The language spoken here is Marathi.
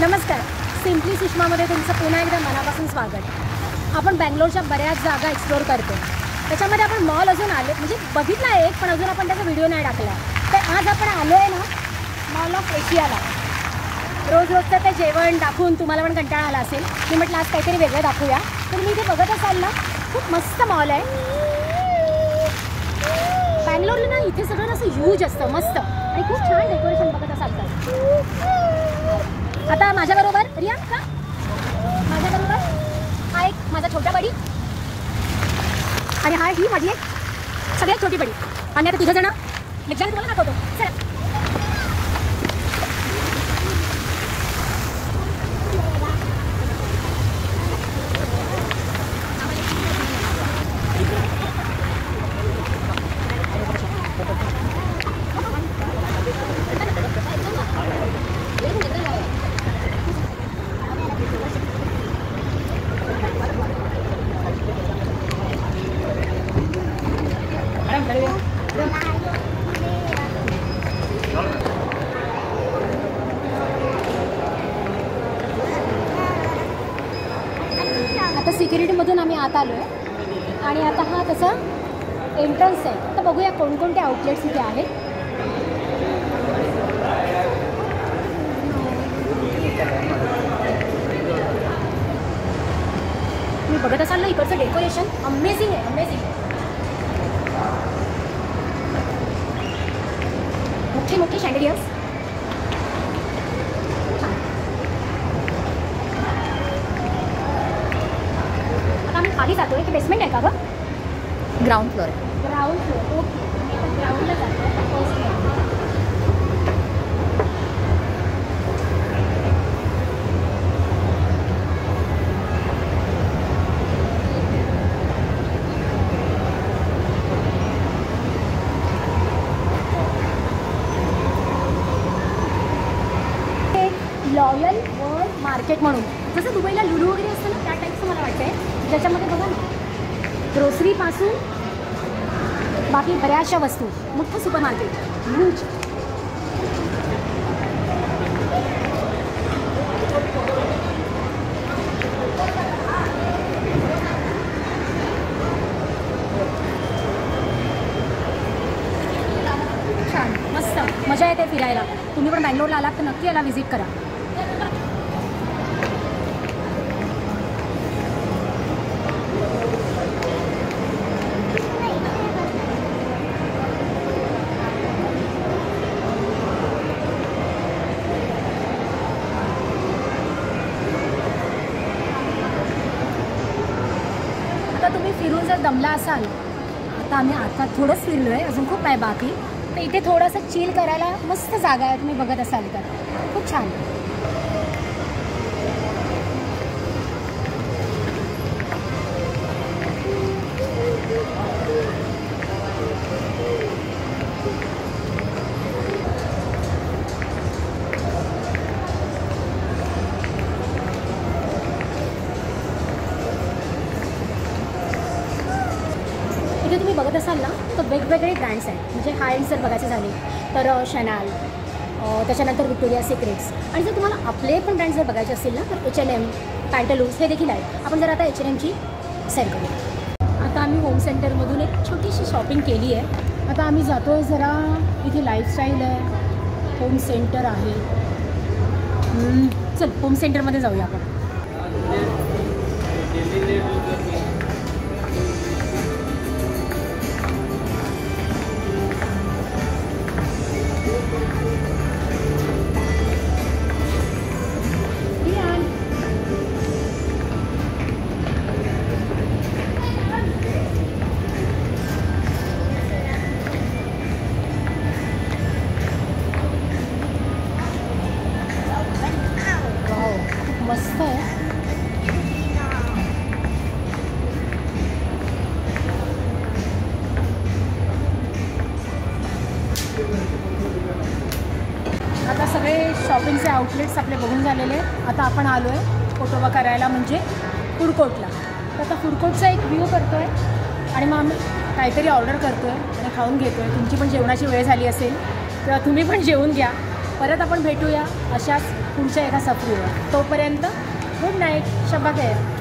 नमस्कार, सिम्पली सुषमामध्ये तुमचं पुन्हा एकदा मनापासून स्वागत। आपण बँगलोरच्या बऱ्याच जागा एक्सप्लोर करतो, त्याच्यामध्ये आपण मॉल अजून आले म्हणजे बघितला एक, पण अजून आपण त्याचा व्हिडिओ नाही टाकला। तर आज आपण आलो आहे ना मॉल ऑफ एशियाला। रोज रोजचं ते जेवण दाखवून तुम्हाला पण कंटाळा आला असेल, मी म्हटलं आज काहीतरी वेगळं दाखवूया। तर मी इथे बघत असाल ना, खूप मस्त मॉल आहे बँगलोरला ना। इथे सगळं असं ह्यूज असतं, मस्त आणि खूप छान डेकोरेशन बघत असाल तर। आता माझ्याबरोबर रिया का, माझ्याबरोबर हा एक माझा छोटा बडी आणि हा ही माझी एक सगळ्यात छोटी बडी। आणि आता तुझं जण लेक्चर तुम्हाला दाखवतो, चला। आता सिक्युरिटीमधून आम्ही आत आलो आहे आणि आता हा तसा एंट्रन्स आहे। आता बघूया कोणकोणते आउटलेट्स इथे आहेत। तुम्ही बघत असाल ना, इकडचं डेकोरेशन अमेझिंग आहे, अमेझिंग। मोठे मोठे शँडलियर्स। खाली जातोय की बेसमेंट आहे का गं? ग्राउंड फ्लोर आहे। Ground floor, okay. आता ग्राउंडला जातो, first floor. Loyal world market म्हणून, जसं दुबईला लुलू वगैरे असतं ना, त्या टाईपचं मला वाटतंय। ज्याच्यामध्ये बघा ना, ग्रोसरीपासून बाकी बऱ्याचशा वस्तू, मोठं सुपर मार्केट, ह्यूज। छान, मस्त मजा येते फिरायला। तुम्ही पण बँगलोरला आलात तर नक्की याला व्हिजिट करा। आता तुम्ही फिरून जर दमला असाल, आता आम्ही आता थोडंच फिरलो आहे, अजून खूप आहे बाकी। तर इथे थोडंसं चिल करायला मस्त जागा आहे, तुम्ही बघत असाल तर खूप छान। इथे तुम्ही बघत असाल ना, तर वेगवेगळे ब्रँड्स आहेत। म्हणजे हाय एंड जर बघायचे झाले तर शॅनल, त्याच्यानंतर विक्टोरिया सिक्रेट्स, आणि जर तुम्हाला आपले पण ब्रँड्स जर बघायचे असतील ना, तर H&M, पॅन्टलून्स हे देखील आहेत। आपण जर आता H&Mची सेल करूया। आता आम्ही होम सेंटरमधून एक छोटीशी शॉपिंग केली आहे। आता आम्ही जातो आहे जरा, इथे लाईफस्टाईल आहे, होम सेंटर आहे। चल होम सेंटरमध्ये जाऊया आपण। मस्त आहे। आता सगळे शॉपिंगचे आउटलेट्स आपले बघून झालेले। आता आपण आलो आहे फोटोवा करायला, म्हणजे फूड कोर्टला। तर आता फूड कोर्टचा एक व्ह्यू करतो आहे आणि मग आम्ही काहीतरी ऑर्डर करतो आहे आणि खाऊन घेतो आहे। तुमची पण जेवणाची वेळ झाली असेल तेव्हा तुम्ही पण जेवून घ्या। परत आपण भेटूया अशाच पुढच्या एका सफरीवर. तोपर्यंत गुड नाईट, शब्बा खैर.